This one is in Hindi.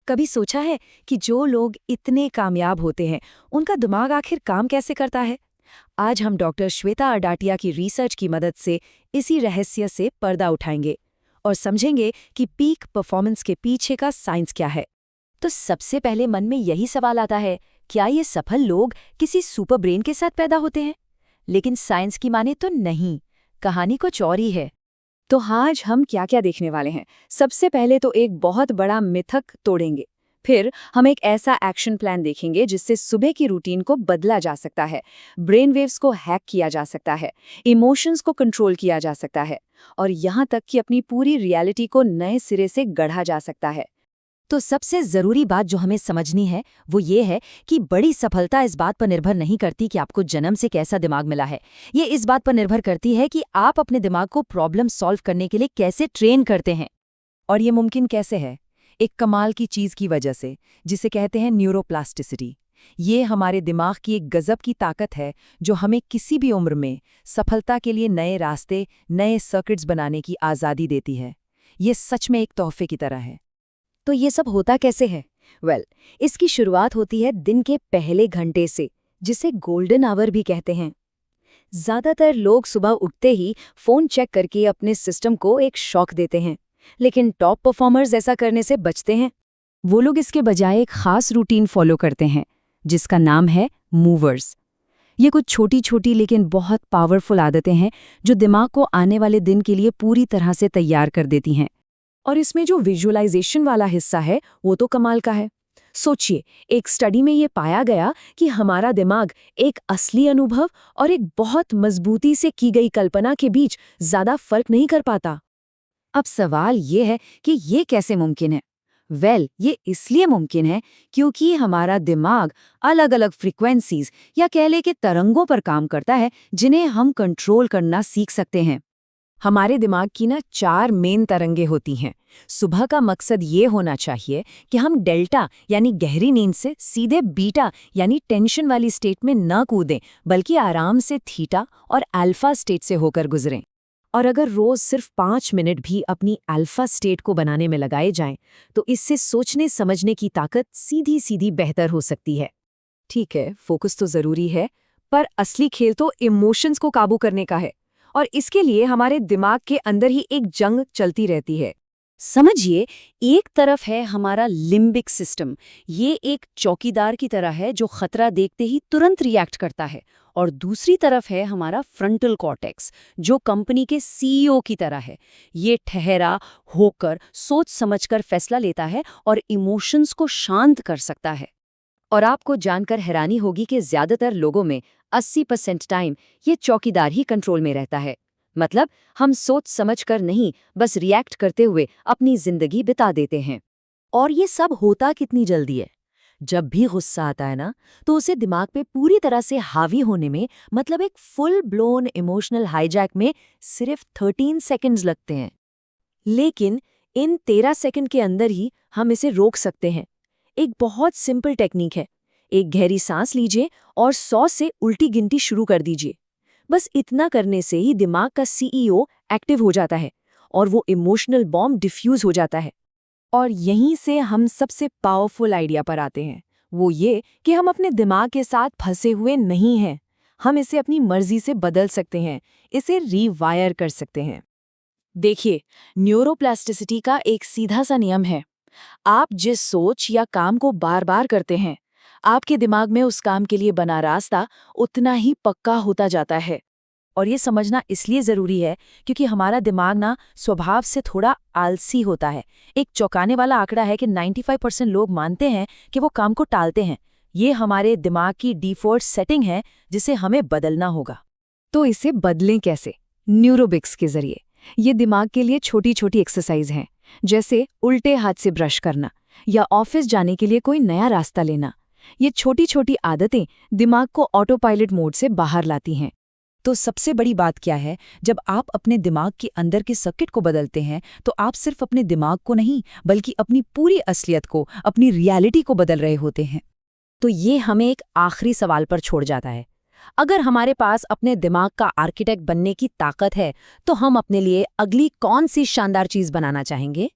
कभी सोचा है कि जो लोग इतने कामयाब होते हैं उनका दिमाग आखिर काम कैसे करता है? आज हम डॉक्टर श्वेता अडाटिया की रिसर्च की मदद से इसी रहस्य से पर्दा उठाएंगे और समझेंगे कि पीक परफॉर्मेंस के पीछे का साइंस क्या है। तो सबसे पहले मन में यही सवाल आता है, क्या ये सफल लोग किसी सुपर ब्रेन के साथ पैदा होते हैं? लेकिन साइंस की माने तो नहीं, कहानी कुछ और ही है। तो आज हम क्या क्या देखने वाले हैं? सबसे पहले तो एक बहुत बड़ा मिथक तोड़ेंगे। फिर हम एक ऐसा एक्शन प्लान देखेंगे जिससे सुबह की रूटीन को बदला जा सकता है, ब्रेन वेव्स को हैक किया जा सकता है, इमोशंस को कंट्रोल किया जा सकता है और यहाँ तक कि अपनी पूरी रियलिटी को नए सिरे से गढ़ा जा सकता है। तो सबसे जरूरी बात जो हमें समझनी है वो ये है कि बड़ी सफलता इस बात पर निर्भर नहीं करती कि आपको जन्म से कैसा दिमाग मिला है। ये इस बात पर निर्भर करती है कि आप अपने दिमाग को प्रॉब्लम सॉल्व करने के लिए कैसे ट्रेन करते हैं। और ये मुमकिन कैसे है? एक कमाल की चीज की वजह से, जिसे कहते हैं न्यूरोप्लास्टिसिटी। ये हमारे दिमाग की एक गजब की ताकत है जो हमें किसी भी उम्र में सफलता के लिए नए रास्ते, नए सर्किट्स बनाने की आज़ादी देती है। ये सच में एक तोहफे की तरह है। तो ये सब होता कैसे है? इसकी शुरुआत होती है दिन के पहले घंटे से, जिसे गोल्डन आवर भी कहते हैं। ज्यादातर लोग सुबह उठते ही फोन चेक करके अपने सिस्टम को एक शॉक देते हैं, लेकिन टॉप परफॉर्मर्स ऐसा करने से बचते हैं। वो लोग इसके बजाय एक खास रूटीन फॉलो करते हैं जिसका नाम है मूवर्स। ये कुछ छोटी छोटी लेकिन बहुत पावरफुल आदतें हैं जो दिमाग को आने वाले दिन के लिए पूरी तरह से तैयार कर देती हैं। और इसमें जो विजुअलाइजेशन वाला हिस्सा है वो तो कमाल का है। सोचिए, एक स्टडी में ये पाया गया कि हमारा दिमाग एक असली अनुभव और एक बहुत मजबूती से की गई कल्पना के बीच ज्यादा फर्क नहीं कर पाता। अब सवाल ये है कि ये कैसे मुमकिन है? ये इसलिए मुमकिन है क्योंकि हमारा दिमाग अलग अलग फ्रीक्वेंसीज या कह ले कि तरंगों पर काम करता है जिन्हें हम कंट्रोल करना सीख सकते हैं। हमारे दिमाग की 4 मेन तरंगे होती हैं। सुबह का मकसद ये होना चाहिए कि हम डेल्टा यानी गहरी नींद से सीधे बीटा यानी टेंशन वाली स्टेट में न कूदें, बल्कि आराम से थीटा और अल्फा स्टेट से होकर गुजरें। और अगर रोज सिर्फ 5 मिनट भी अपनी अल्फा स्टेट को बनाने में लगाए जाएं, तो इससे सोचने समझने की ताकत सीधी सीधी बेहतर हो सकती है। ठीक है, फोकस तो जरूरी है, पर असली खेल तो इमोशंस को काबू करने का है। और इसके लिए हमारे दिमाग के अंदर ही एक जंग चलती रहती है। समझिए, एक तरफ है हमारा लिम्बिक सिस्टम। ये एक चौकीदार की तरह है जो खतरा देखते ही तुरंत रिएक्ट करता है। और दूसरी तरफ है हमारा फ्रंटल कॉर्टेक्स, जो कंपनी के सीईओ की तरह है। ये ठहरा होकर सोच समझकर फैसला लेता है और इमोशंस को शांत कर सकता है। और आपको जानकर हैरानी होगी कि ज्यादातर लोगों में 80% टाइम ये चौकीदार ही कंट्रोल में रहता है। मतलब हम सोच समझकर नहीं, बस रिएक्ट करते हुए अपनी जिंदगी बिता देते हैं। और ये सब होता कितनी जल्दी है? जब भी गुस्सा आता है ना, तो उसे दिमाग पे पूरी तरह से हावी होने में, मतलब एक फुल ब्लोन इमोशनल हाईजैक में सिर्फ 13 सेकंड्स लगते हैं। लेकिन इन 13 सेकंड के अंदर ही हम इसे रोक सकते हैं। एक बहुत सिंपल टेक्निक है। एक गहरी सांस लीजिए और 100 से उल्टी गिनती शुरू कर दीजिए। बस इतना करने से ही दिमाग का सीईओ एक्टिव हो जाता है और वो इमोशनल बॉम्ब डिफ्यूज हो जाता है। और यहीं से हम सबसे पावरफुल आइडिया पर आते हैं। वो ये कि हम अपने दिमाग के साथ फंसे हुए नहीं हैं। हम इसे अपनी मर्जी से बदल सकते हैं, इसे रीवायर कर सकते हैं। देखिए, न्यूरोप्लास्टिसिटी का एक सीधा सा नियम है। आप जिस सोच या काम को बार बार करते हैं, आपके दिमाग में उस काम के लिए बना रास्ता उतना ही पक्का होता जाता है। और ये समझना इसलिए जरूरी है क्योंकि हमारा दिमाग स्वभाव से थोड़ा आलसी होता है। एक चौंकाने वाला आंकड़ा है कि 95% लोग मानते हैं कि वो काम को टालते हैं। ये हमारे दिमाग की डिफॉल्ट सेटिंग है जिसे हमें बदलना होगा। तो इसे बदलें कैसे? न्यूरोबिक्स के जरिए। ये दिमाग के लिए छोटी छोटी एक्सरसाइज हैं, जैसे उल्टे हाथ से ब्रश करना या ऑफिस जाने के लिए कोई नया रास्ता लेना। ये छोटी छोटी आदतें दिमाग को ऑटो पायलट मोड से बाहर लाती हैं। तो सबसे बड़ी बात क्या है? जब आप अपने दिमाग के अंदर के सर्किट को बदलते हैं, तो आप सिर्फ अपने दिमाग को नहीं, बल्कि अपनी पूरी असलियत को, अपनी रियलिटी को बदल रहे होते हैं। तो ये हमें एक आखिरी सवाल पर छोड़ जाता है। अगर हमारे पास अपने दिमाग का आर्किटेक्ट बनने की ताकत है, तो हम अपने लिए अगली कौन सी शानदार चीज बनाना चाहेंगे?